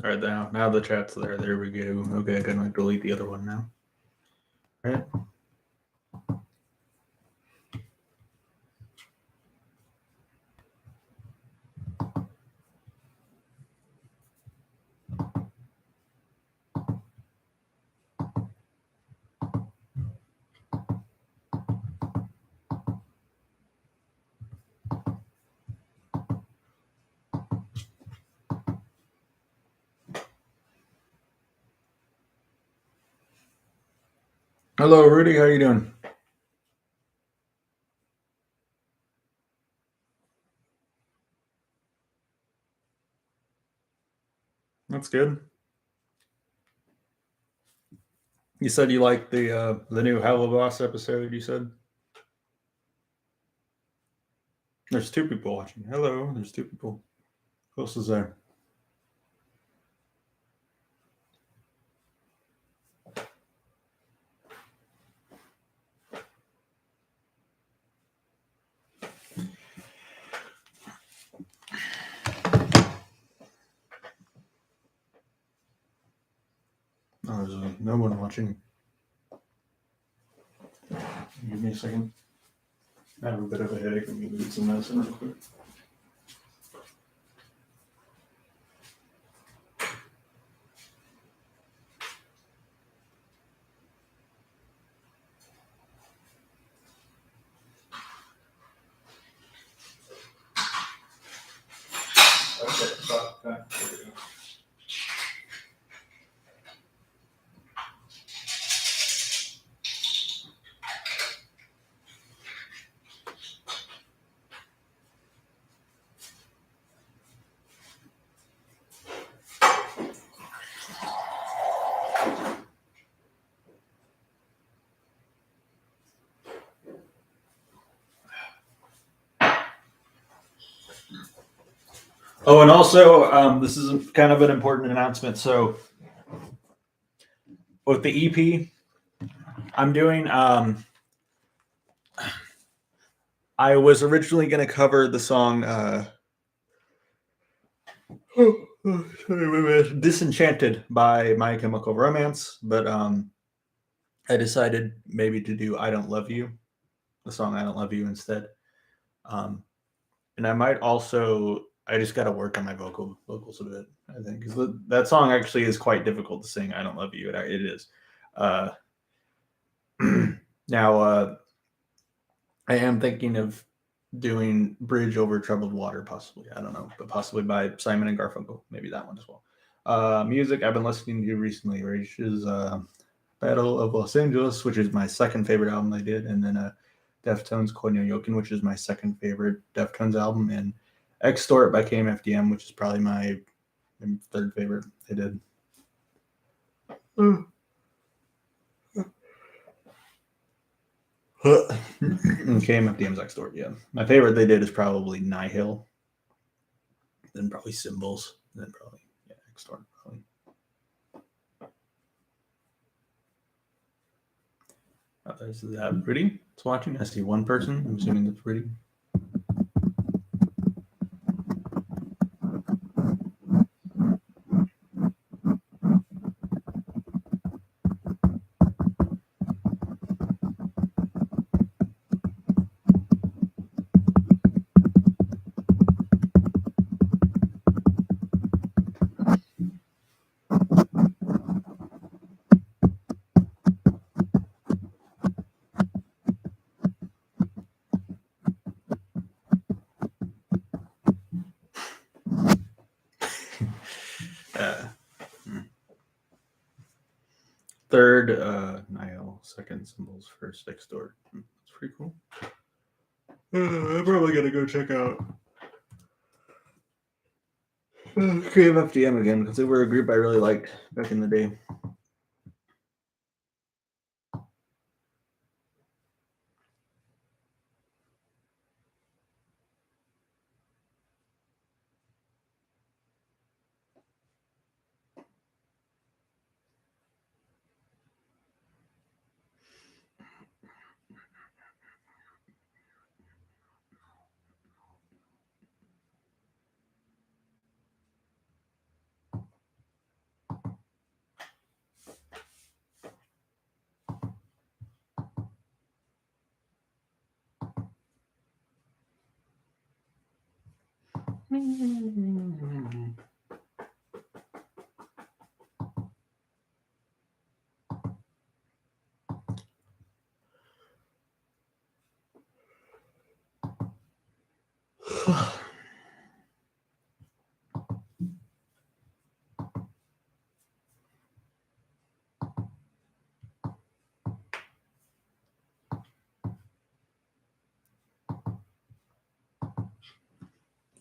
All right, now the chat's there. There we go. Okay, I can like delete the other one now. Right. Hello, Rudy. How you doing? That's good. You said you liked the new Hello Boss episode. You said there's two people watching. Hello, there's two people. Who else is there? Oh, there's no one watching. Give me a second. I have a bit of a headache. I'm gonna get some medicine real quick. Okay, stop. Okay, there we go. Oh, and also, this is kind of an important announcement. So, with the EP, I'm doing. I was originally going to cover the song "Disenchanted" by My Chemical Romance, but I decided maybe to do "I Don't Love You," the song "I Don't Love You" instead. Um, and I might also. I just got to work on my vocals a bit. I think because that song actually is quite difficult to sing. "I Don't Love You." It is. Uh, now, I am thinking of doing "Bridge Over Troubled Water," possibly. I don't know, but possibly by Simon and Garfunkel. Maybe that one as well. Music I've been listening to recently, which is Battle of Los Angeles, which is my second favorite album they did, and then Deftones' Koino Yokin, which is my second favorite Deftones album, and Extort by KMFDM, which is probably my third favorite they did. KMFDM's Extort, yeah. My favorite they did is probably Nihil, then probably Symbols, then probably Extort. Probably. Is that pretty? It's watching. I see one person. I'm assuming that's pretty. Third, Nihil. Second, Symbols. First, Extort. That's pretty cool. I'm probably gonna go check out KMFDM again because they were a group I really liked back in the day.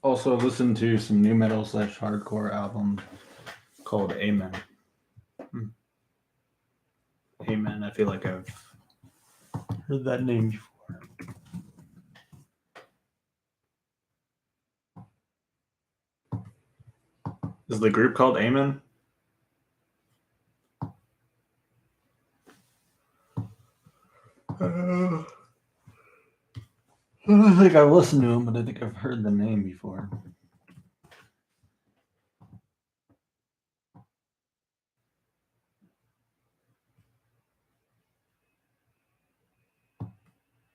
Also, listen to some new metal / hardcore album called Amen. Amen. I feel like I've heard that name before. Is the group called Amen? I don't think I've listened to him, but I think I've heard the name before.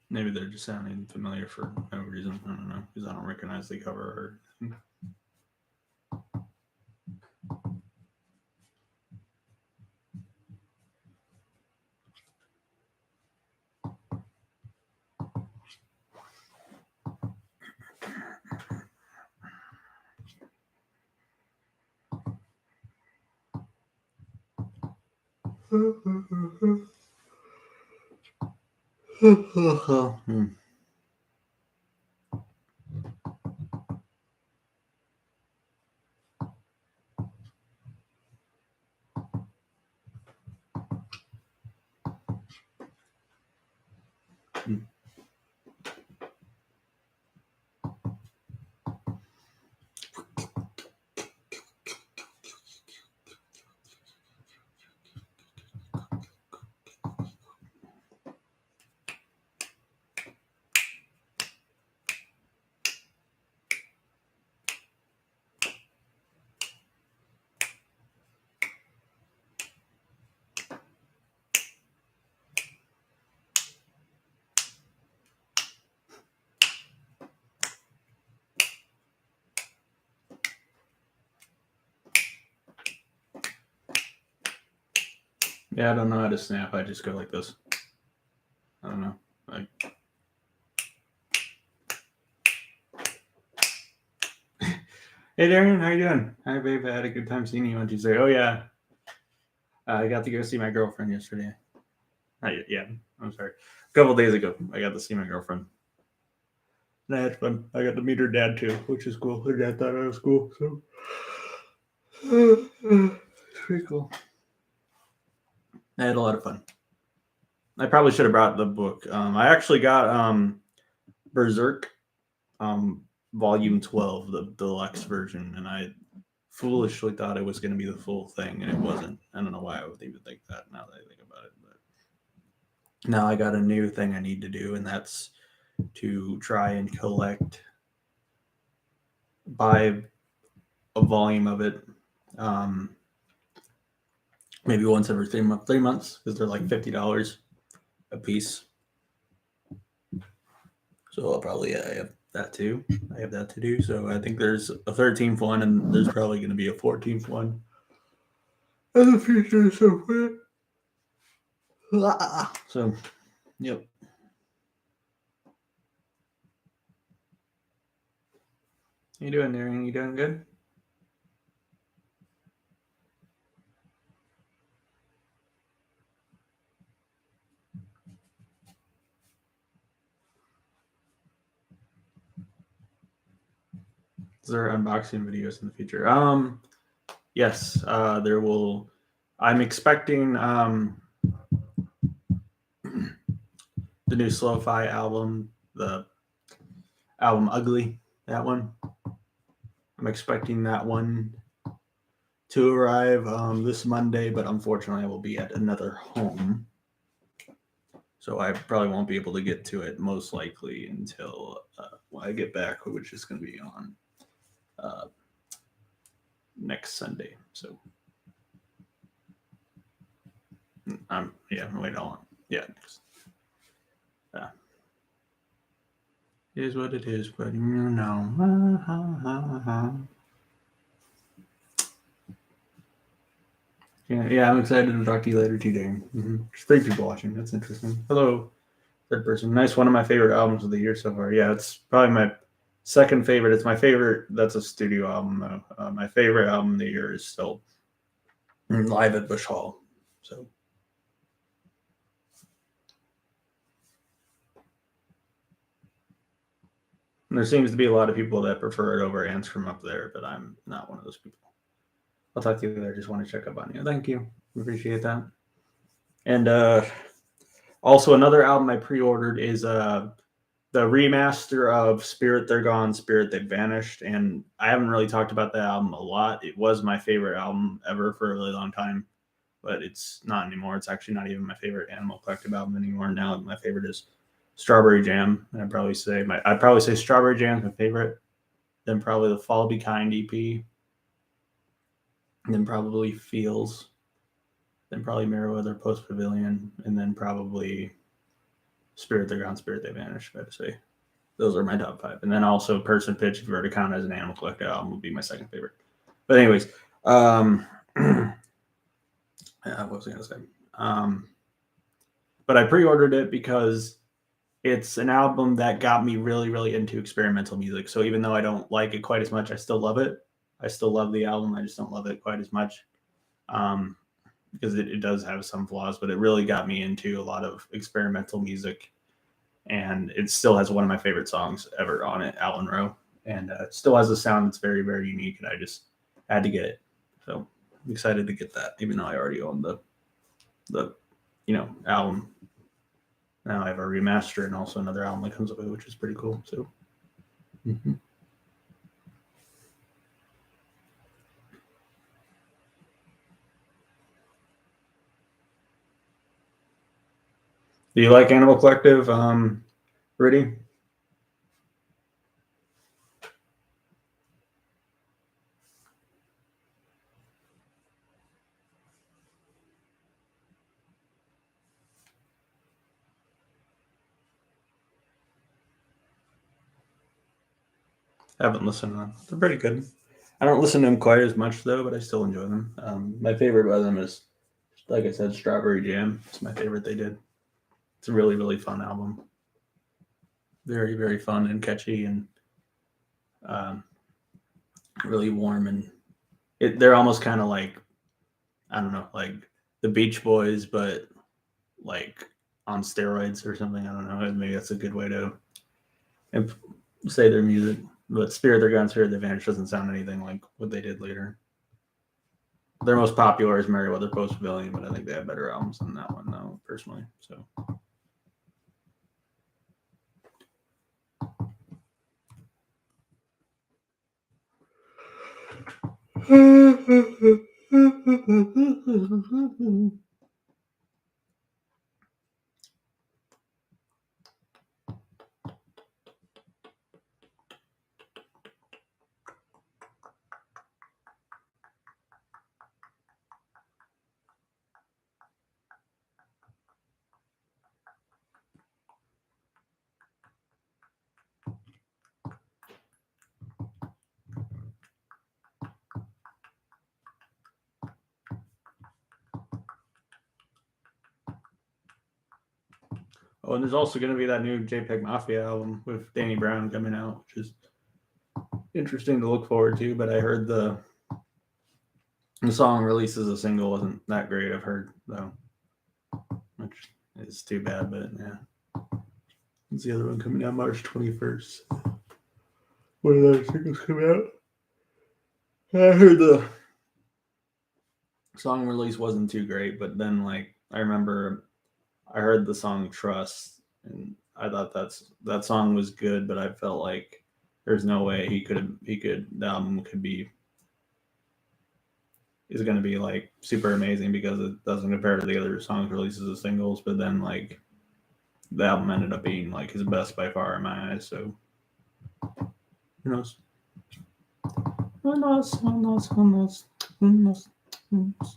Maybe they're just sounding familiar for no reason. I don't know, because I don't recognize the cover or anything. Yeah, I don't know how to snap. I just go like this. I don't know. Hey, Darian, how you doing? Hi, babe. I had a good time seeing you on Tuesday. Oh, yeah. I got to go see my girlfriend yesterday. Yeah, I'm sorry. A couple days ago, I got to see my girlfriend. And I had fun. I got to meet her dad, too, which is cool. Her dad thought I was cool, so... it's pretty cool. I had a lot of fun. I probably should have brought the book. I actually got Berserk Volume 12, the deluxe version, and I foolishly thought it was going to be the full thing, and it wasn't. I don't know why I would even think that now that I think about it. But now I got a new thing I need to do, and that's to try and buy a volume of it, maybe once every 3 months, because they're like $50 a piece. So I'll probably have that too. I have that to do. So I think there's a 13th one, and there's probably going to be a 14th one in the future somewhere. So, yep. How you doing, Darren? You doing good? Is there unboxing videos in the future? Yes, there will. I'm expecting the new Slow-Fi album, the album Ugly, that one. I'm expecting that one to arrive this Monday, but unfortunately I will be at another home. So I probably won't be able to get to it most likely until when I get back, which is going to be on next Sunday. So wait, hold on. Yeah. It is what it is, but you know. Yeah, I'm excited to talk to you later today. There's 3 people watching. That's interesting. Hello, third person. Nice. One of my favorite albums of the year so far. Yeah, it's probably my second favorite. It's my favorite. That's a studio album, though. My favorite album of the year is still Live at Bush Hall. So. And there seems to be a lot of people that prefer it over Ants from Up There, but I'm not one of those people. I'll talk to you later. Just want to check up on you. Thank you. Appreciate that. And also another album I pre-ordered is the remaster of Spirit They're Gone, Spirit They've Vanished. And I haven't really talked about that album a lot. It was my favorite album ever for a really long time, but it's not anymore. It's actually not even my favorite Animal Collective album anymore. Now my favorite is Strawberry Jam. And I'd probably say Strawberry Jam is my favorite. Then probably the Fall Be Kind EP. And then probably Feels. Then probably Meriwether Post Pavilion. And then probably Spirit They're Gone, Spirit They Vanished, I'd say. Those are my top 5. And then also Person Pitch Verticon as an Animal Collective album would be my second favorite. But anyways, what was I going to say? But I pre-ordered it because it's an album that got me really, really into experimental music. So even though I don't like it quite as much, I still love it. I still love the album. I just don't love it quite as much because it does have some flaws, but it really got me into a lot of experimental music. And it still has one of my favorite songs ever on it, Alan Rowe. And it still has a sound that's very, very unique. And I just had to get it. So I'm excited to get that, even though I already own the album. Now I have a remaster and also another album that comes with it, which is pretty cool. So, do you like Animal Collective, Rudy? I haven't listened to them. They're pretty good. I don't listen to them quite as much though, but I still enjoy them. My favorite by them is, like I said, Strawberry Jam. It's my favorite they did. It's a really, really fun album. Very, very fun and catchy and really warm. And they're almost kind of like, I don't know, like the Beach Boys, but like on steroids or something. I don't know. Maybe that's a good way to say their music. But Spirit They're Gone, Spirit They Vanished doesn't sound anything like what they did later. Their most popular is Meriwether Post Pavilion, but I think they have better albums than that one, though, personally. So. Oh, and there's also going to be that new JPEG Mafia album with Danny Brown coming out, which is interesting to look forward to. But I heard the song released as a single wasn't that great. I've heard though, which is too bad. But yeah, what's the other one coming out March 21st? What are those singles coming out? I heard the song release wasn't too great, but then like I remember I heard the song Trust and I thought that song was good, but I felt like there's no way the album is going to be like super amazing because it doesn't compare to the other songs releases as singles, but then like the album ended up being like his best by far in my eyes. So who knows? Who knows? Who knows? Who knows? Who knows? Who knows?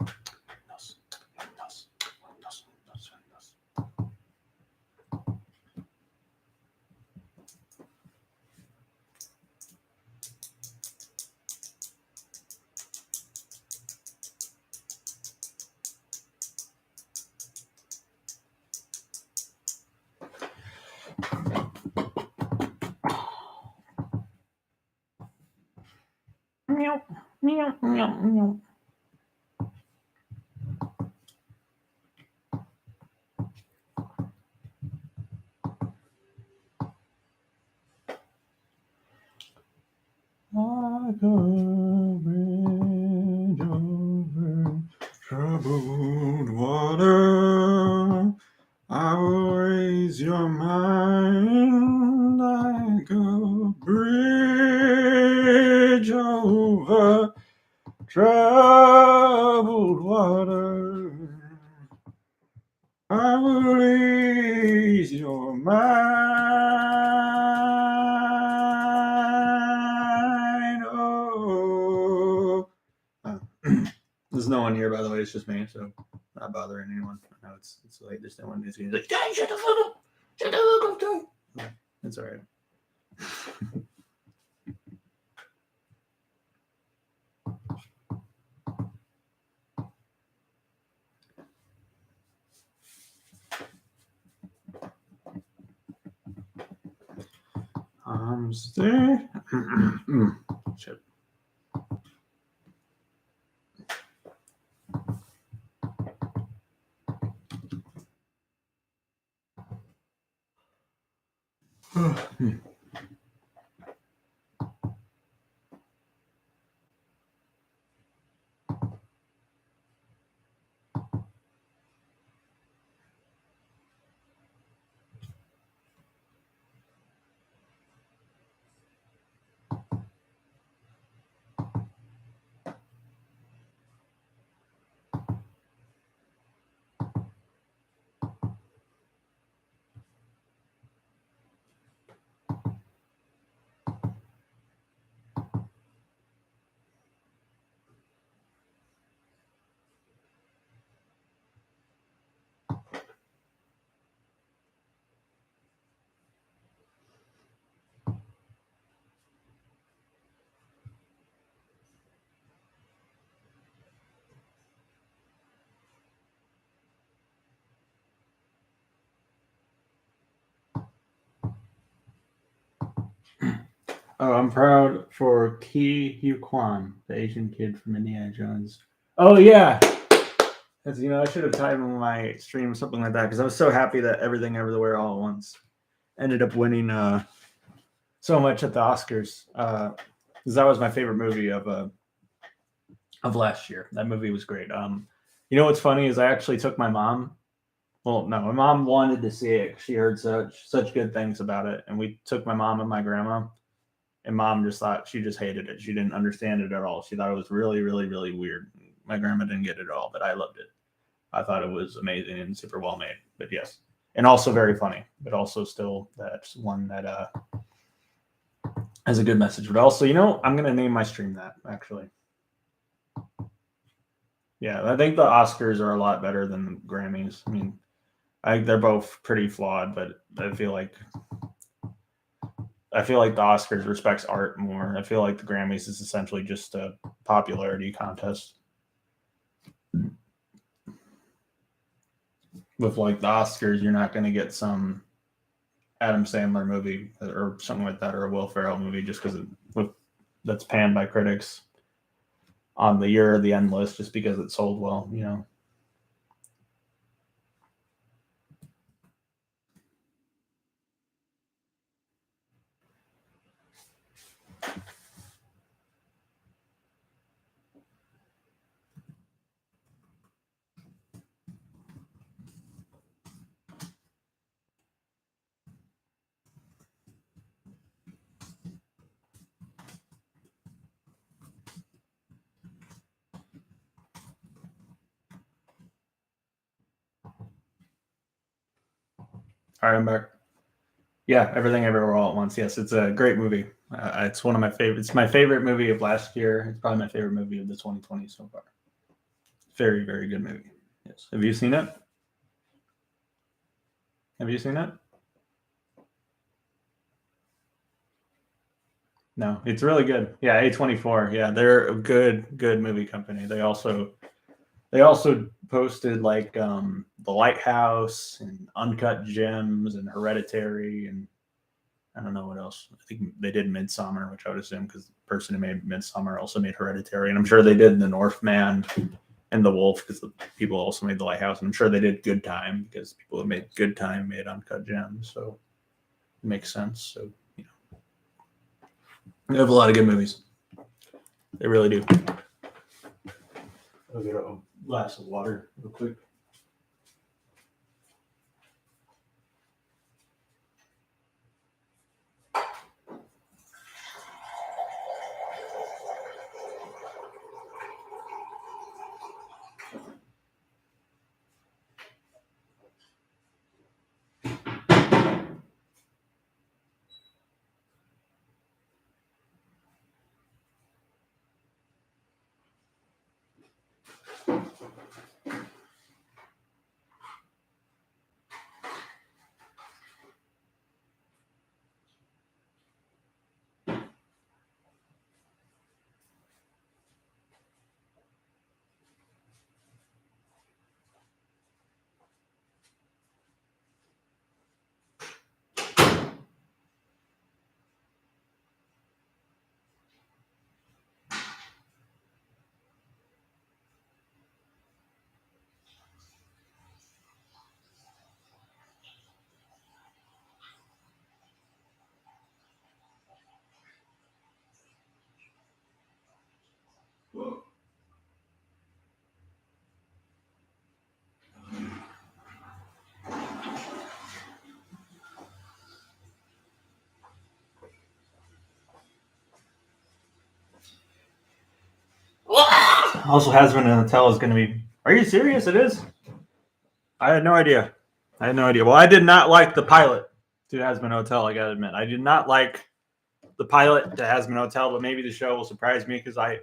meow, meow, meow, meow. Like a bridge over troubled water, I will raise your mind like a bridge over troubled water. I will raise your mind. Oh. There's no one here, by the way. It's just me, so not bothering anyone. I know it's late. There's no one who's like, "Dang, shut the fuck up! Shut the fuck up!" Yeah, it's all right. Stay. Shit. Oh, I'm proud for Ki Hugh Kwan, the Asian kid from Indiana Jones. Oh yeah, that's, I should have timed my stream or something like that because I was so happy that Everything Everywhere All at Once ended up winning so much at the Oscars. Because that was my favorite movie of last year. That movie was great. What's funny is I actually took my mom. Well, no, my mom wanted to see it. She heard such good things about it, and we took my mom and my grandma. And mom just thought she just hated it. She didn't understand it at all. She thought it was really, really, really weird. My grandma didn't get it at all, but I loved it. I thought it was amazing and super well made. But yes, and also very funny. But also still that's one that has a good message. But also, I'm gonna name my stream that actually. Yeah, I think the Oscars are a lot better than the Grammys. I mean, I think they're both pretty flawed, but I feel like the Oscars respects art more. I feel like the Grammys is essentially just a popularity contest. With like the Oscars, you're not going to get some Adam Sandler movie or something like that, or a Will Ferrell movie, just because that's panned by critics on the year of the end list, just because it sold well. All right, I'm back. Yeah, Everything Everywhere All at Once. Yes, it's a great movie. It's one of my favorites. It's my favorite movie of last year. It's probably my favorite movie of the 2020 so far. Very, very good movie. Yes. Have you seen it? Have you seen it? No, it's really good. Yeah, A24. Yeah, they're a good movie company. They also posted like The Lighthouse and Uncut Gems and Hereditary, and I don't know what else. I think they did Midsummer, which I would assume because the person who made Midsummer also made Hereditary, and I'm sure they did The Northman and The Wolf because the people also made The Lighthouse. And I'm sure they did Good Time because people who made Good Time made Uncut Gems, so it makes sense. So they have a lot of good movies. They really do. I'll get a glass of water real quick. Also, Hasbin and Hotel is going to be. Are you serious? It is. I had no idea. Well, I did not like the pilot to Hasbin Hotel. I got to admit, I did not like the pilot to Hasbin Hotel, but maybe the show will surprise me because I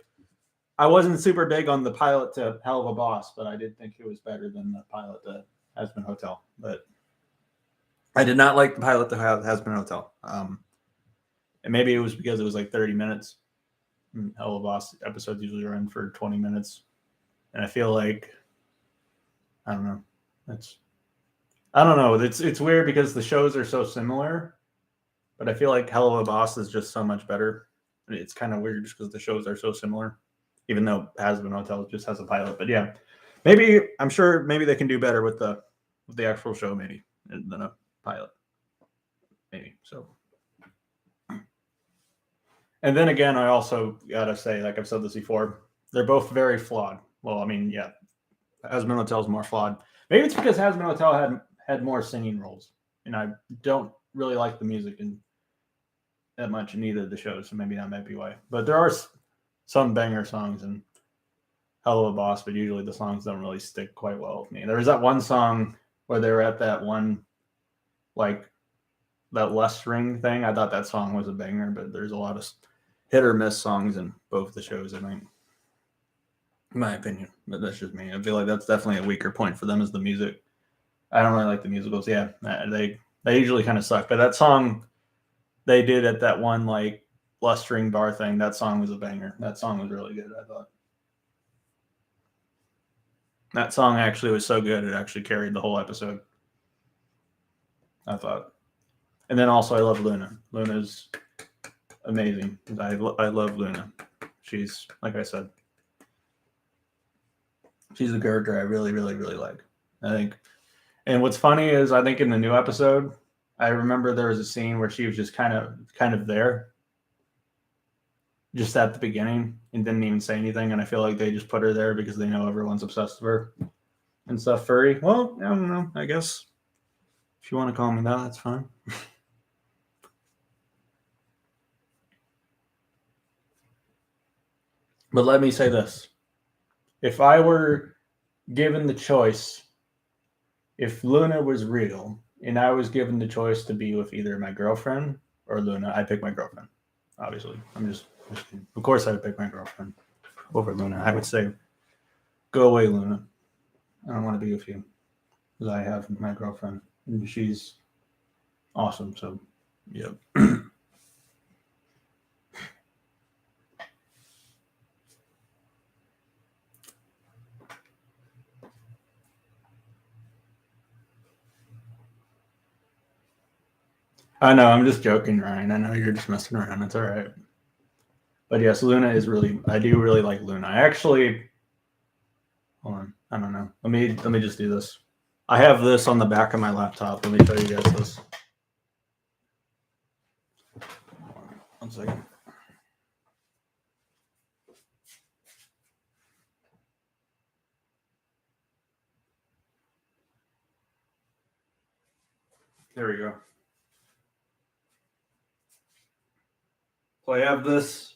wasn't super big on the pilot to Hell of a Boss, but I did think it was better than the pilot to Hasbin Hotel. But I did not like the pilot to Hasbin Hotel. And maybe it was because it was like 30 minutes. Hell of a Boss episodes usually run for 20 minutes. And I feel like, I don't know. I don't know. It's weird because the shows are so similar, but I feel like Hell of a Boss is just so much better. It's kind of weird just because the shows are so similar, even though Hasbin Hotel just has a pilot. But yeah, I'm sure maybe they can do better with the actual show maybe than a pilot. Maybe so. And then again, I also gotta say, like I've said this before, they're both very flawed. Well, I mean, yeah, Hasbin Hotel is more flawed. Maybe it's because Hasbin Hotel had more singing roles, and I don't really like the music in that much in either of the shows, so maybe that might be why. But there are some banger songs in Hell of a Boss, but usually the songs don't really stick quite well with me. There was that one song where they were at that one, like that Les Ring thing. I thought that song was a banger, but there's a lot of hit or miss songs in both the shows, I think. In my opinion, but that's just me. I feel like that's definitely a weaker point for them is the music. I don't really like the musicals. Yeah, they usually kind of suck. But that song they did at that one like lustring bar thing, that song was a banger. That song was really good. I thought that song actually was so good it actually carried the whole episode. I thought, and then also I love Luna. Luna's amazing. I love Luna. She's like I said. She's a character I really, really, really like. I think. And what's funny is I think in the new episode, I remember there was a scene where she was just kind of there, just at the beginning, and didn't even say anything. And I feel like they just put her there because they know everyone's obsessed with her and stuff. Furry. Well, I don't know. I guess if you want to call me that, that's fine. But let me say this: if I were given the choice, if Luna was real and I was given the choice to be with either my girlfriend or Luna, I'd pick my girlfriend. Obviously, I'm just of course I would pick my girlfriend over Luna. I would say, go away, Luna. I don't want to be with you because I have my girlfriend and she's awesome. So, yeah. I know, I'm just joking, Ryan. I know you're just messing around. It's all right. But yes, Luna is really. I do really like Luna. I actually. Hold on. I don't know. Let me just do this. I have this on the back of my laptop. Let me show you guys this. 1 second. There we go. So I have this.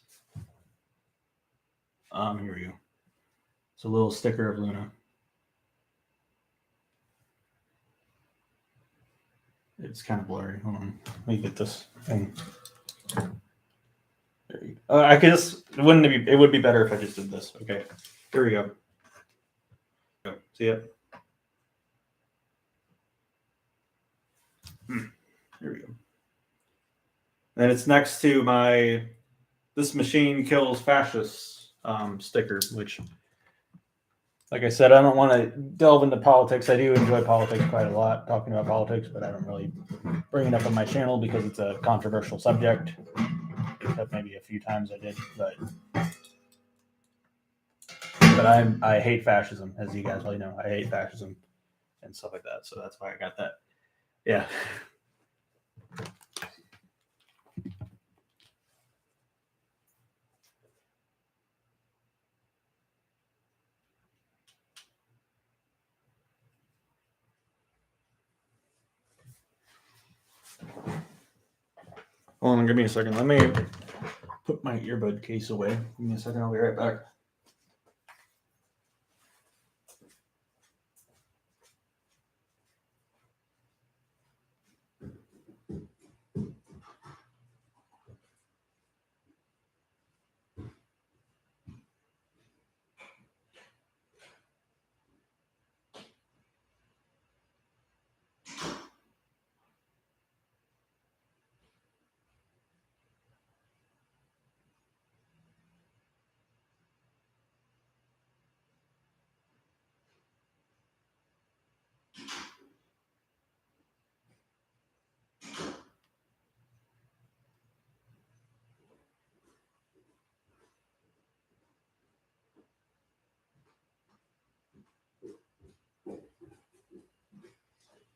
Here we go. It's a little sticker of Luna. It's kind of blurry. Hold on. Let me get this thing. There you go. I guess it would be better if I just did this. Okay. Here we go. See it? Here we go. And it's next to my "This Machine Kills Fascists" sticker, which, like I said, I don't want to delve into politics. I do enjoy politics quite a lot, talking about politics, but I don't really bring it up on my channel because it's a controversial subject. Except maybe a few times I did, but I hate fascism, as you guys probably know. I hate fascism and stuff like that, so that's why I got that. Yeah. Hold on, give me a second. Let me put my earbud case away. Give me a second. I'll be right back.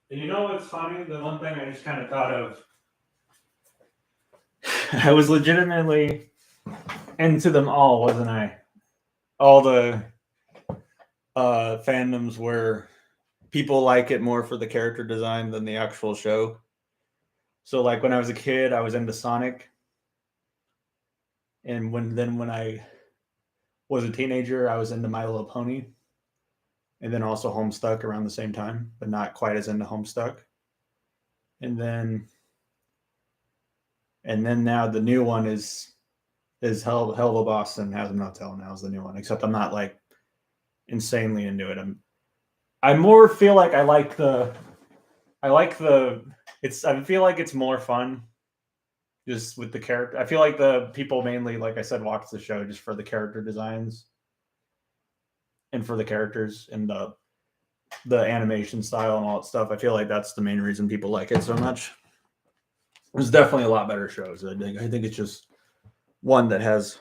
And you know what's funny? The one thing I just kind of thought of, I was legitimately into them all, wasn't I? All the fandoms where people like it more for the character design than the actual show. So, like when I was a kid, I was into Sonic, and when I was a teenager, I was into My Little Pony, and then also Homestuck around the same time, but not quite as into Homestuck. And then now the new one is Hell of a Boston Has No Tell now is the new one. Except I'm not like insanely into it. I more feel like I feel like it's more fun just with the character. I feel like the people mainly, like I said, watch the show just for the character designs and for the characters and the animation style and all that stuff. I feel like that's the main reason people like it so much. There's definitely a lot better shows. I think it's just one that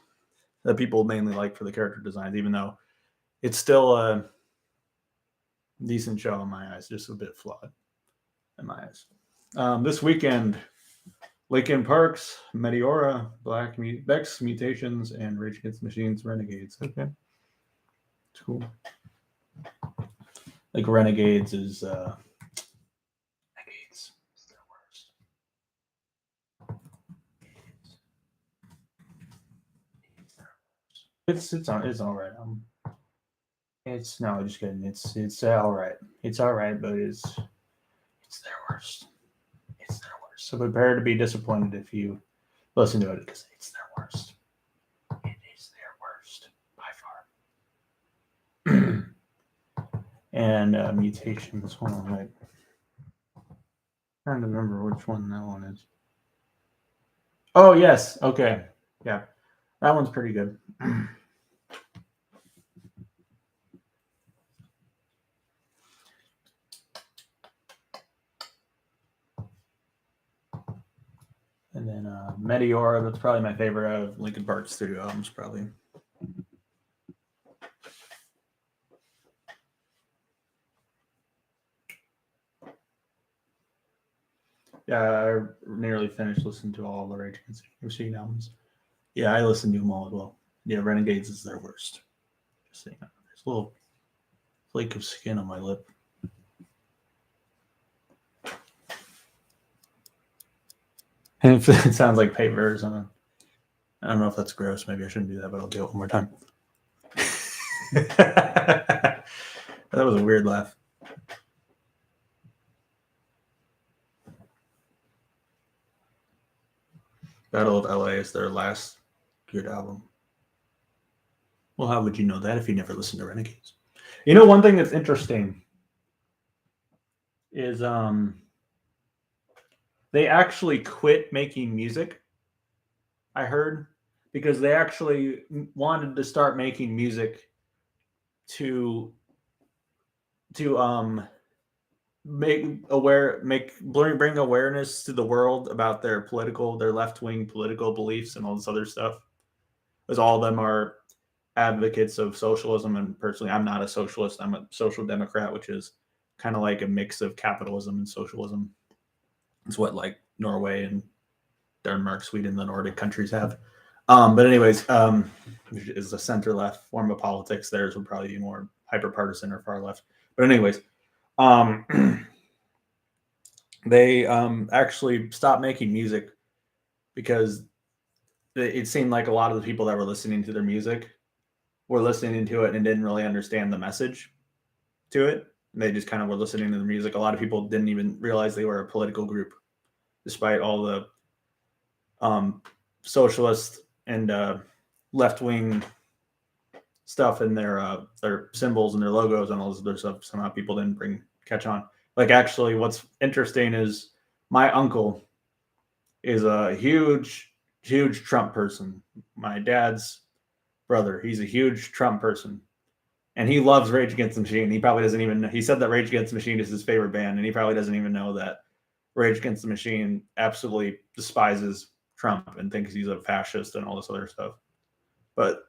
people mainly like for the character designs, even though it's still a decent show in my eyes, just a bit flawed in my eyes. This weekend, Linkin Park's Meteora, Bex Mutations, and Rage Against the Machines Renegades. Okay. It's cool. Like Renegades is Renegades. It's their worst. It's all right. It's no, just kidding. It's all right. It's all right, but it's their worst. It's their worst. So prepare to be disappointed if you listen to it because it's their worst. It is their worst by far. And Mutations. Hold on, wait. Trying to remember which one that one is. Oh yes, okay, yeah, that one's pretty good. And then Meteora, that's probably my favorite out of Linkin Park's studio albums, probably. Yeah, I nearly finished listening to all the Rage Against the Machine albums. Yeah, I listened to them all as well. Yeah, Renegades is their worst. Just saying, there's a little flake of skin on my lip. And it sounds like paper or something. I don't know if that's gross. Maybe I shouldn't do that, but I'll do it one more time. That was a weird laugh. Battle of LA is their last good album. Well, how would you know that if you never listened to Renegades? You know, one thing that's interesting is they actually quit making music. I heard because they actually wanted to start making music to bring awareness to the world about their left-wing political beliefs and all this other stuff, because all of them are advocates of socialism. And personally, I'm not a socialist. I'm a social democrat, which is kind of like a mix of capitalism and socialism. It's what like Norway and Denmark, Sweden, the Nordic countries have. But anyways, which is a center-left form of politics. Theirs would probably be more hyper-partisan or far left. But anyways, they actually stopped making music because it seemed like a lot of the people that were listening to their music were listening to it and didn't really understand the message to it. They just kind of were listening to the music. A lot of people didn't even realize they were a political group, despite all the socialist and left-wing stuff in their symbols and their logos and all this other stuff. Somehow people didn't catch on. Like, actually, what's interesting is my uncle is a huge Trump person. My dad's brother, he's a huge Trump person. And he loves Rage Against the Machine. He probably doesn't even know. He said that Rage Against the Machine is his favorite band, and he probably doesn't even know that Rage Against the Machine absolutely despises Trump and thinks he's a fascist and all this other stuff. But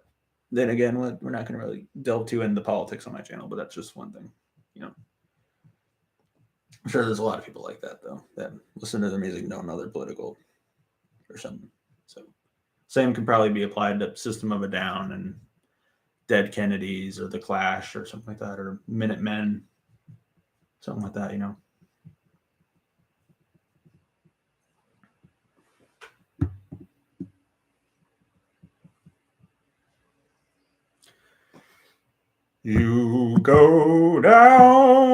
then again, we're not going to really delve too into politics on my channel, but that's just one thing, you know. I'm sure there's a lot of people like that, though, that listen to their music and don't know they're political or something. So same can probably be applied to System of a Down and Dead Kennedys or The Clash or something like that, or Minutemen, something like that, you know. You go down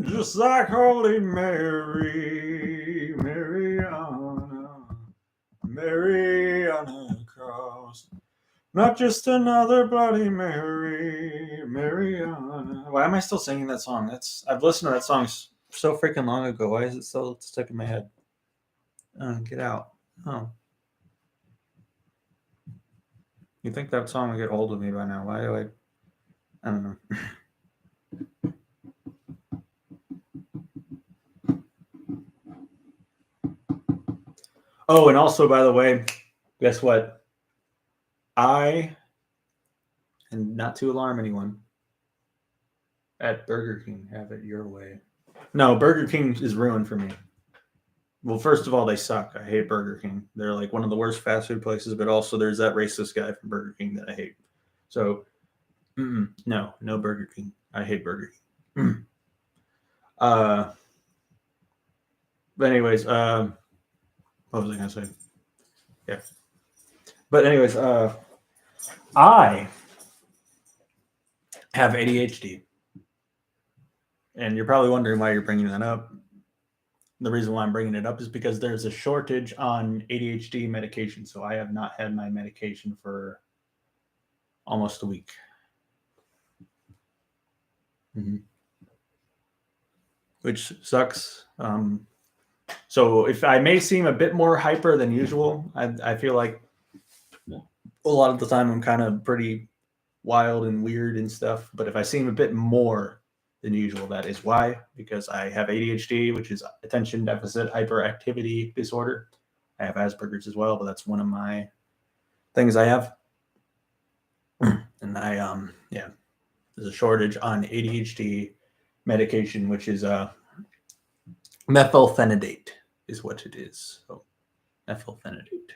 just like Holy Mary, Mariana Cross. Not just another Bloody Mary, Mariana. Why am I still singing that song? I've listened to that song so freaking long ago. Why is it still stuck in my head? Get out. Oh. You think that song would get old with me by now? Why do I don't know. Oh, and also, by the way, guess what? And not to alarm anyone, at Burger King, have it your way. No, Burger King is ruined for me. Well, first of all, they suck. I hate Burger King. They're like one of the worst fast food places, but also there's that racist guy from Burger King that I hate. So, no Burger King. I hate Burger King. But anyways, what was I gonna say? Yeah. But anyways, I have ADHD. And you're probably wondering why you're bringing that up. The reason why I'm bringing it up is because there's a shortage on ADHD medication. So I have not had my medication for almost a week. Which sucks. So if I may seem a bit more hyper than usual, I feel like a lot of the time I'm kind of pretty wild and weird and stuff. But if I seem a bit more than usual. That is why, because I have ADHD, which is attention deficit hyperactivity disorder. I have Asperger's as well, but that's one of my things I have. And there's a shortage on ADHD medication, which is methylphenidate is what it is. So methylphenidate.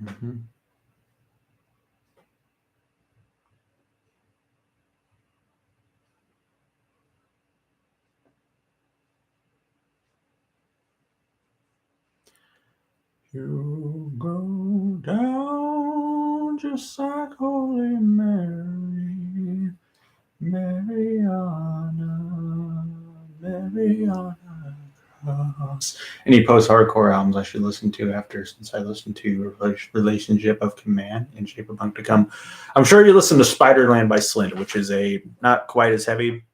Mm-hmm. You go down just like Holy Mary, Mariana, Mariana Cross. Any post-hardcore albums I should listen to after, since I listened to Relationship of Command and Shape of Punk to Come. I'm sure you listen to Spiderland by Slint, which is a not quite as heavy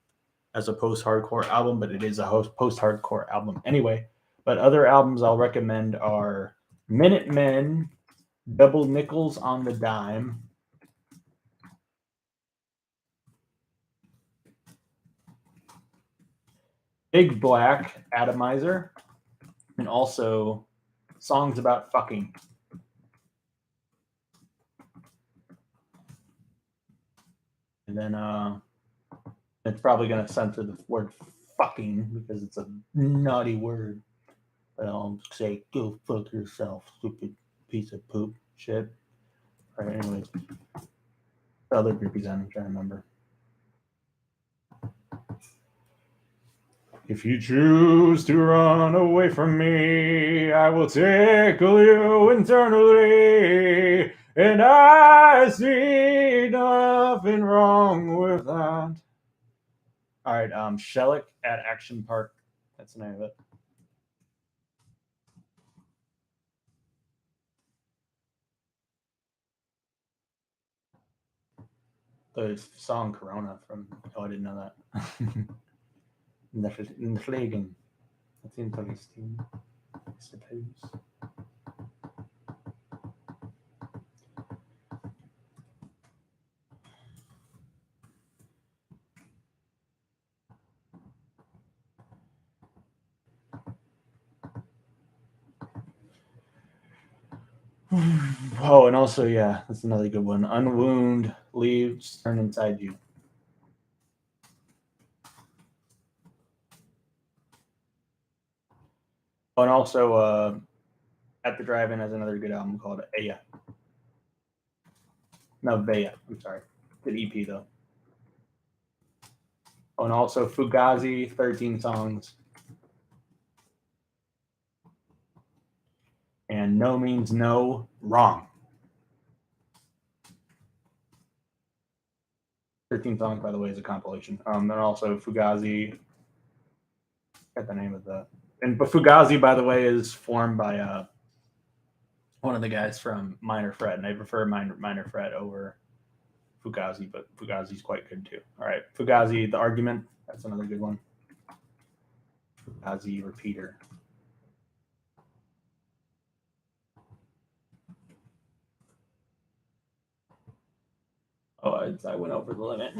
as a post-hardcore album, but it is a post-hardcore album anyway. But other albums I'll recommend are Minutemen, Double Nickels on the Dime, Big Black, Atomizer, and also Songs About Fucking. And then it's probably going to censor the word fucking because it's a naughty word. But I'll say, go fuck yourself, stupid piece of poop shit. All right, anyways. The other groupies I'm trying to remember. If you choose to run away from me, I will tickle you internally, and I see nothing wrong with that. All right, Shellac at Action Park. That's the name of it. The song Corona from, I didn't know that. Neflegen. That's in Palestine, I suppose. Oh, and also, yeah, that's another good one. Unwound leaves turn inside you. Oh, and also, At the Drive-In has another good album called Aya. No, Vea. I'm sorry. Good EP, though. Oh, and also Fugazi, 13 songs. And No Means No, Wrong. 13 songs, by the way, is a compilation. And also Fugazi. Got the name of that. But Fugazi, by the way, is formed by one of the guys from Minor Threat, and I prefer Minor Threat over Fugazi, but Fugazi's quite good too. All right, Fugazi, The Argument, that's another good one. Fugazi, Repeater. Oh, I went over the limit.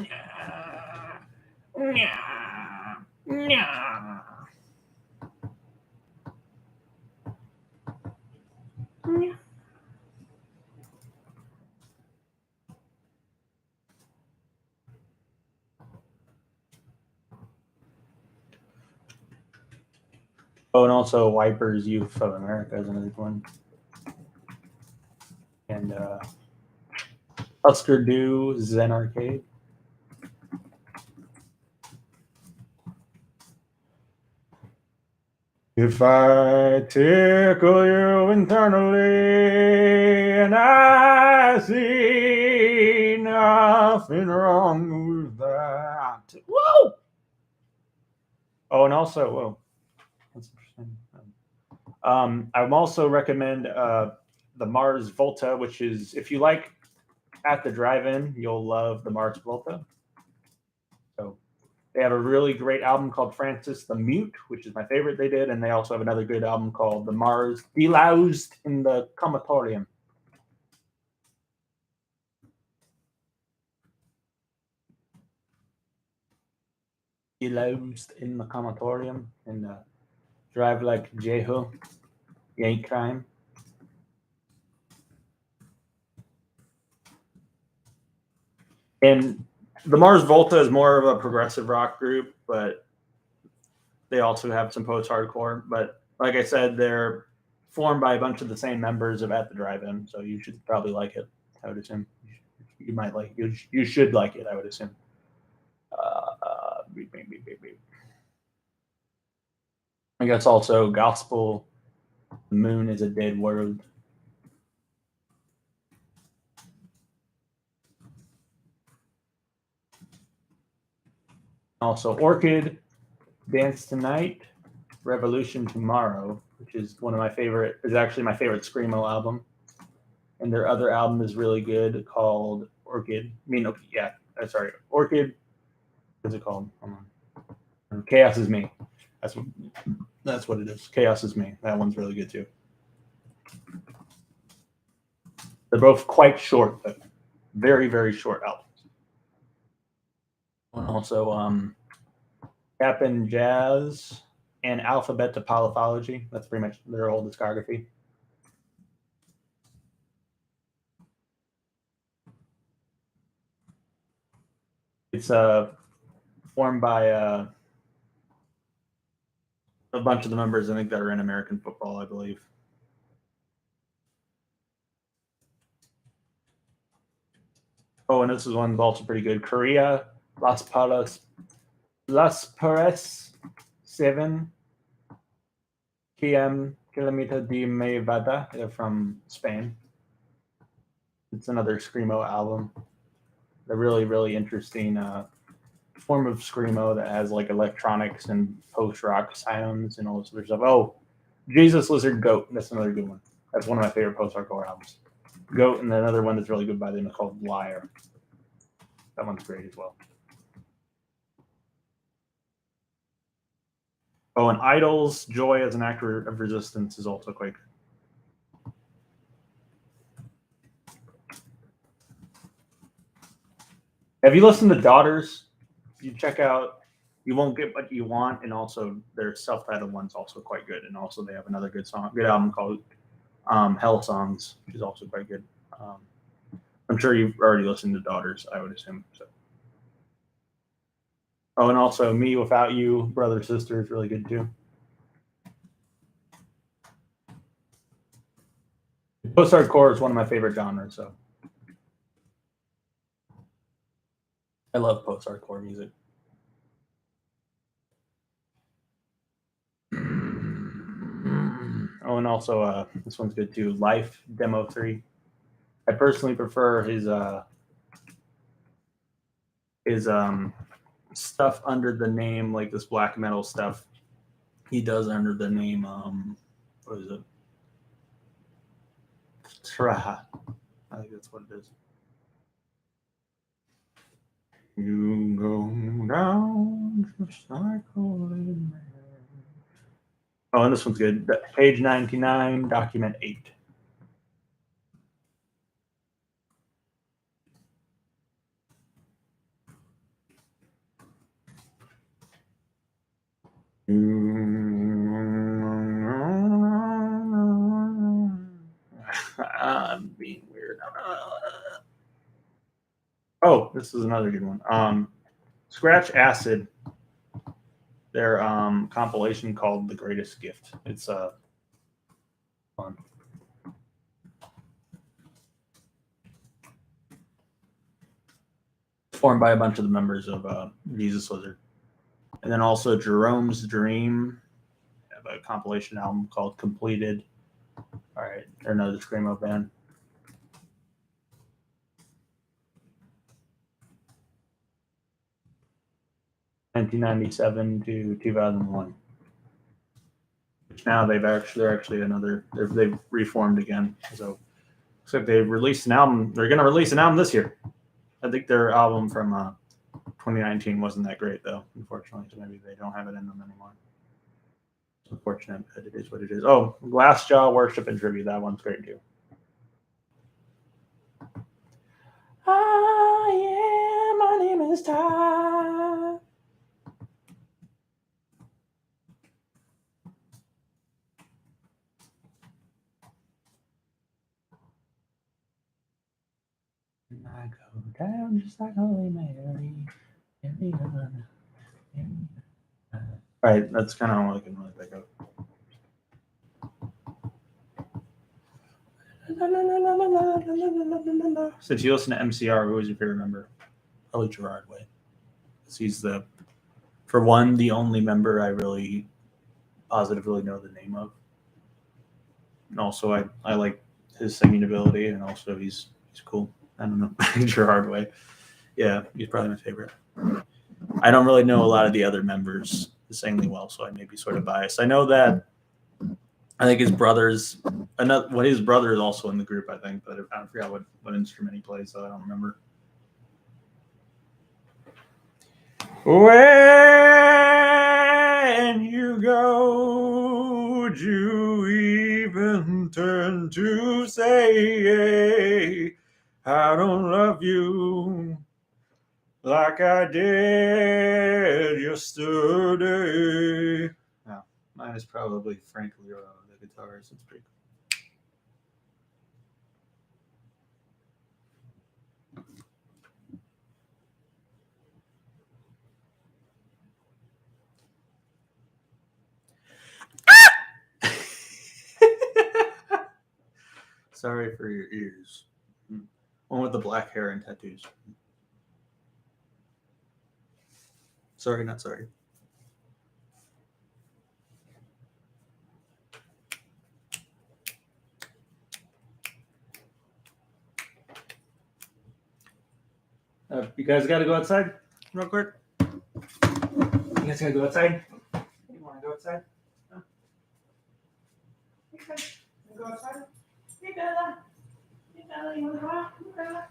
Oh, and also Wipers Youth of America is another one. And Husker Du, Zen Arcade. If I tickle you internally and I see nothing wrong with that. Whoa! Oh, and also, whoa, that's interesting. I'm also recommend the Mars Volta, which is, if you like At the Drive-In, you'll love the Mars Volta. So they have a really great album called Francis the Mute, which is my favorite they did, and they also have another good album called The Mars Deloused in the Comatorium. Lost in the Comatorium and Drive Like Jehu, Yank Crime. And the Mars Volta is more of a progressive rock group, but they also have some post-hardcore. But like I said, they're formed by a bunch of the same members of At the Drive-In, so you should probably like it. I would assume you might like it. You should like it. I would assume. Beep, beep, beep, beep, beep. I guess also Gospel. The Moon is a Dead World. Also Orchid, Dance Tonight, Revolution Tomorrow, which is one of my favorite. Is actually my favorite screamo album. And their other album is really good called Orchid. Sorry, Orchid. What's it called? Hold on. Chaos is Me. That's what it is. Chaos is Me. That one's really good too. They're both quite short, but very, very short albums. And also, Cap'n Jazz and Alphabet Topology. That's pretty much their whole discography. It's formed by a bunch of the members, I think, that are in American football, I believe. Oh, and this is one also pretty good. Korea, Las Palmas 7 Kilometer de Nevada. They're from Spain. It's another screamo album. A really, really interesting form of screamo that has like electronics and post-rock sounds and all this other stuff. Oh, Jesus Lizard Goat. That's another good one. That's one of my favorite post-hardcore albums. Goat, and another one that's really good by them is called Liar. That one's great as well. Oh, and Idol's Joy as an Actor of Resistance is also quite good. Have you listened to Daughters? You check out You Won't Get What You Want, and also their self-titled one's also quite good. And also they have another good album called Hell Songs, which is also quite good. I'm sure you've already listened to Daughters, I would assume. So. Oh, and also Me Without You, Brother Sister is really good too. Post-hardcore is one of my favorite genres, so I love post-hardcore music. Oh, and also this one's good too. Life Demo 3. I personally prefer his stuff under the name, like this black metal stuff he does under the name what is it? Traha. I think that's what it is. You go down just like holy man. Oh, and this one's good. Page 99, document 8. I'm being weird. Oh, this is another good one. Scratch Acid. Their compilation called "The Greatest Gift." It's fun. Formed by a bunch of the members of Jesus Lizard, and then also Jerome's Dream. They have a compilation album called "Completed." All right, they're another screamo band. (1997 to 2001). Which now they've reformed again. So looks like they've released an album. They're going to release an album this year. I think their album from 2019 wasn't that great though, unfortunately. So maybe they don't have it in them anymore. It's unfortunate, but it is what it is. Oh, Glassjaw Worship and Tribute. That one's great too. Ah, yeah, my name is Ty. I go down just like Holy Mary. Mary on, Mary on. Right, that's kind of all I can really think of. Since you listen to MCR, who is your favorite member? Probably Gerard Way. He's for one, the only member I really positively know the name of. And also, I like his singing ability, and also he's cool. I don't know, Gerard Way. Yeah, he's probably my favorite. I don't really know a lot of the other members insanely well, so I may be sort of biased. I know that I think his brother's his brother is also in the group. I think, but I forgot what instrument he plays, so I don't remember. When you go, would you even turn to say, I don't love you like I did yesterday? No, mine is probably Frank Lero, the guitarist. It's pretty cool. Sorry for your ears. One with the black hair and tattoos. Sorry, not sorry. You guys got to go outside real quick? You guys got to go outside? You want to go outside? Huh? Okay. You go outside? Hey, Bella. Hey, Bella, you want to go out? Hey, Bella.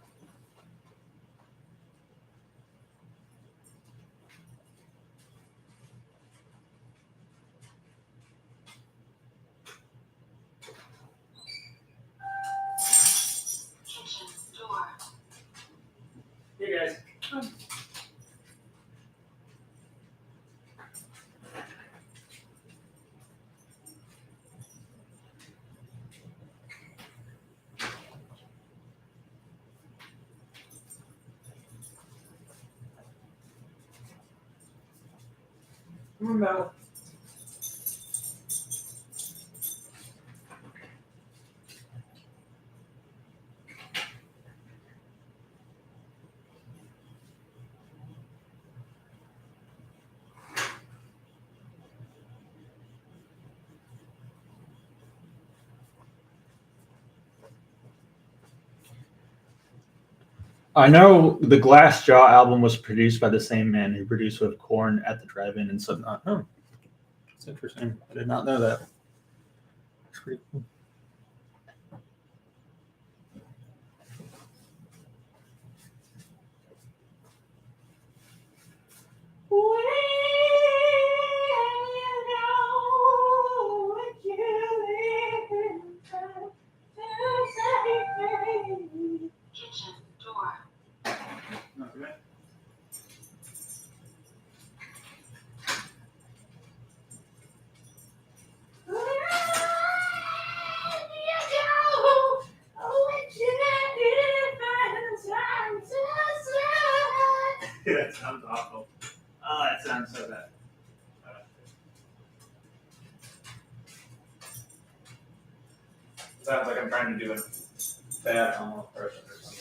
Hey, guys. Come. Come on, Bella. I know the Glassjaw album was produced by the same man who produced with Korn at the Drive-In and Slipknot. Oh, that's interesting. I did not know that. That's pretty cool. Kitchen door. Okay. That sounds awful. Oh, that sounds so bad. Sounds like I'm trying to do a bad homo person or something.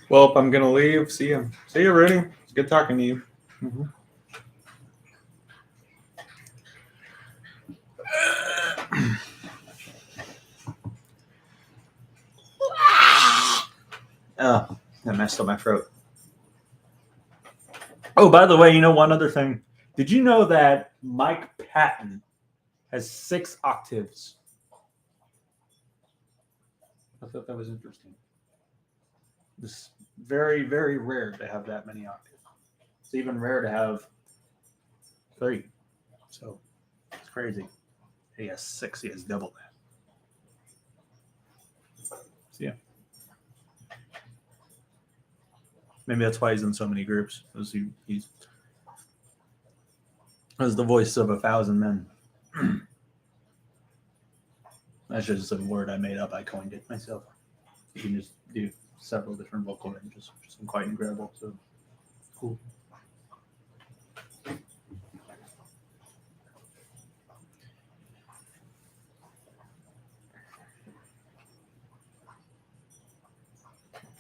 Well, I'm gonna leave. See you. See you, Rudy. It's good talking to you. Mhm. Oh, that messed up my throat. Oh, by the way, you know one other thing. Did you know that Mike Patton has 6 octaves? I thought that was interesting. It's very, very rare to have that many octaves. It's even rare to have 3. So it's crazy. He has 6. He has double that. So yeah, maybe that's why he's in so many groups. Because he's as the voice of 1,000 men. That's just a word I made up. I coined it myself. You can just do several different vocal ranges, which is quite incredible. So cool.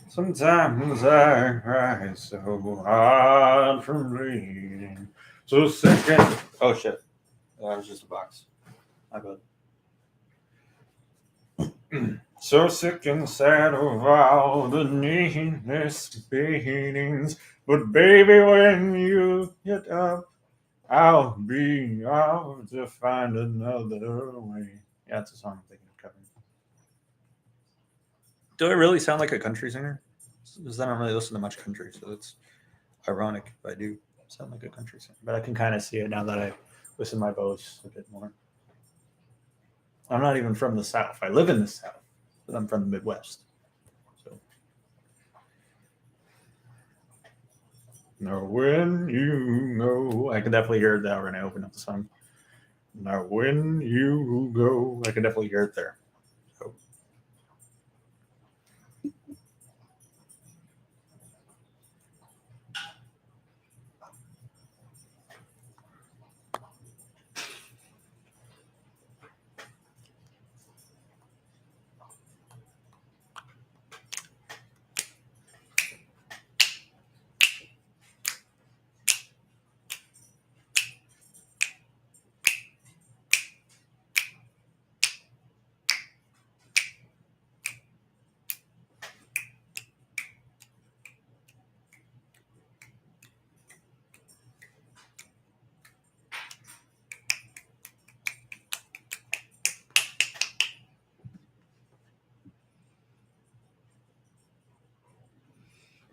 Sometimes I cry so hard from bleeding, so sick and oh shit, that was just a box. My bad. So sick and sad of all the needless beatings, but baby, when you get up, I'll be out to find another way. Yeah, it's a song I'm thinking of covering. Do I really sound like a country singer? Because I don't really listen to much country, so it's ironic if I do sound like a country singer. But I can kind of see it now that I listen to my voice a bit more. I'm not even from the South. I live in the South, but I'm from the Midwest. So now when you go, I can definitely hear that when I open up the song. Now when you go, I can definitely hear it there. So.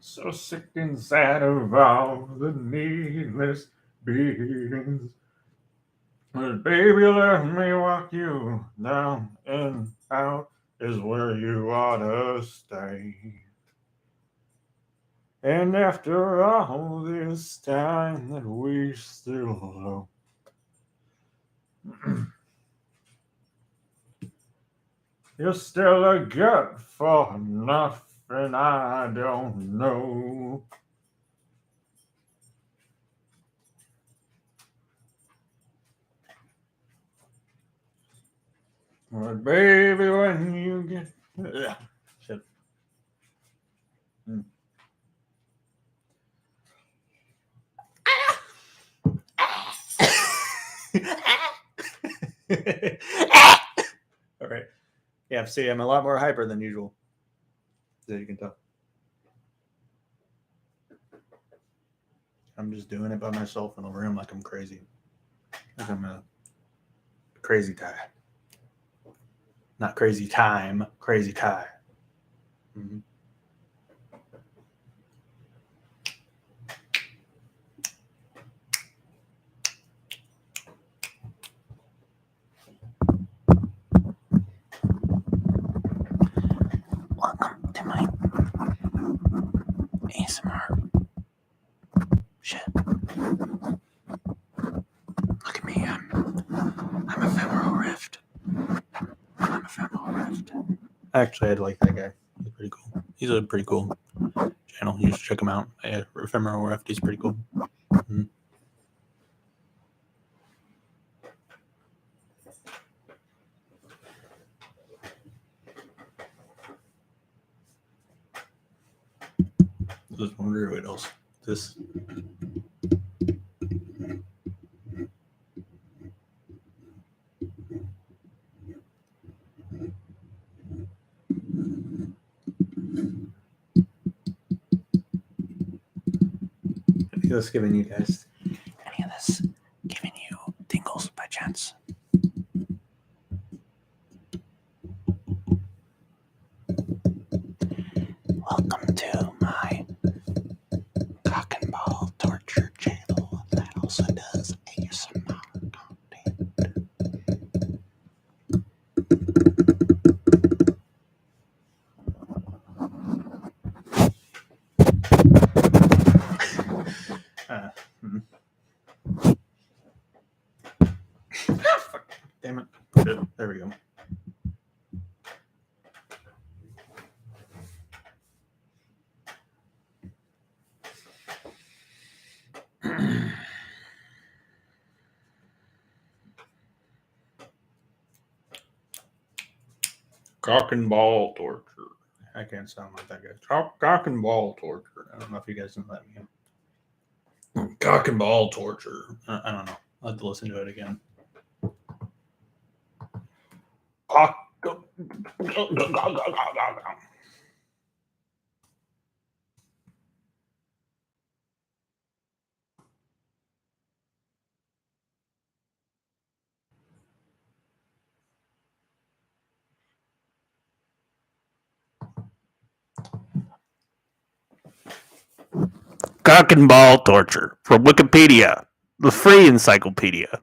So sick and sad of all the needless beatings. But baby, let me walk you down and out is where you ought to stay. And after all this time that we still love, you're still a good for nothing I don't know. But baby, when you get shit. Mm. All right. Yeah, see, I'm a lot more hyper than usual, as you can tell. I'm just doing it by myself in a room like I'm crazy. Like I'm a crazy guy. Not crazy time, crazy Kai. Mm-hmm. Welcome to my ASMR. Shit. Look at me. I'm Ephemeral Rift. I'm Ephemeral Rift. Actually, I'd like that guy. He's pretty cool. He's a pretty cool channel. You should check him out. Yeah, Ephemeral Rift. He's pretty cool. Mm-hmm. Just wonder what else. This. This giving you guys any of this giving you tingles by chance? Welcome to my cock and ball torture channel that also does ASMR content. Fuck. Damn it. Good. There we go. Cock and ball torture. I can't sound like that guy. Cock and ball torture. I don't know if you guys know that mean. Cock and ball torture. I don't know. I'll have to listen to it again. Cock. Cock and ball torture from Wikipedia, the free encyclopedia.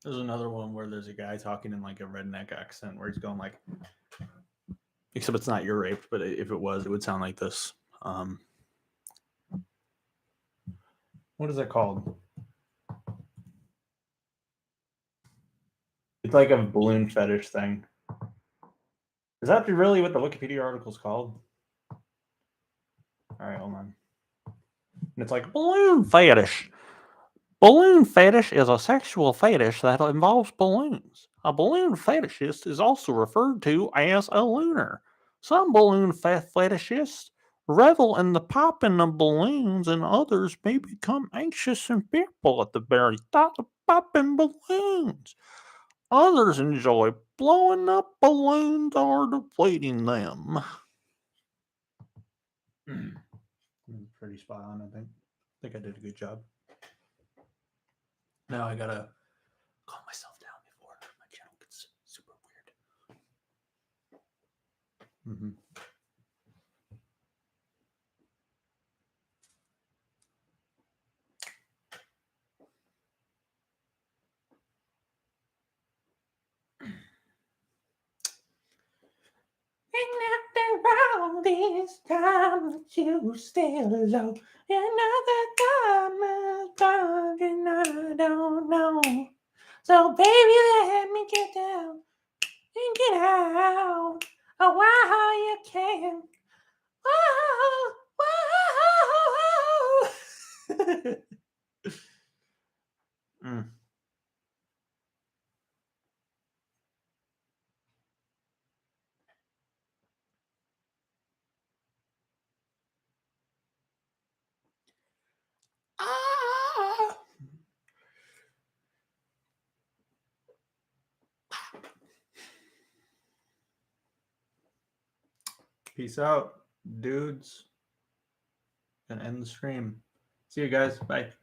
There's another one where there's a guy talking in like a redneck accent where he's going like, except it's not you're raped, but if it was, it would sound like this. What is that called? It's like a balloon fetish thing. Is that really what the Wikipedia article is called? All right, hold on. And it's like balloon fetish. Balloon fetish is a sexual fetish that involves balloons. A balloon fetishist is also referred to as a looner. Some balloon fetishists revel in the popping of balloons, and others may become anxious and fearful at the very thought of popping balloons. Others enjoy blowing up balloons or deflating them. Pretty spot on, I think I did a good job. Now I gotta calm myself down before my channel gets super weird. Mm-hmm. And after all this time that you still low, another time is gone and I don't know. So baby, let me get down and get out. Oh, wow, you can. Whoa, whoa. Ah. Peace out, dudes. Gonna end the stream. See you guys. Bye.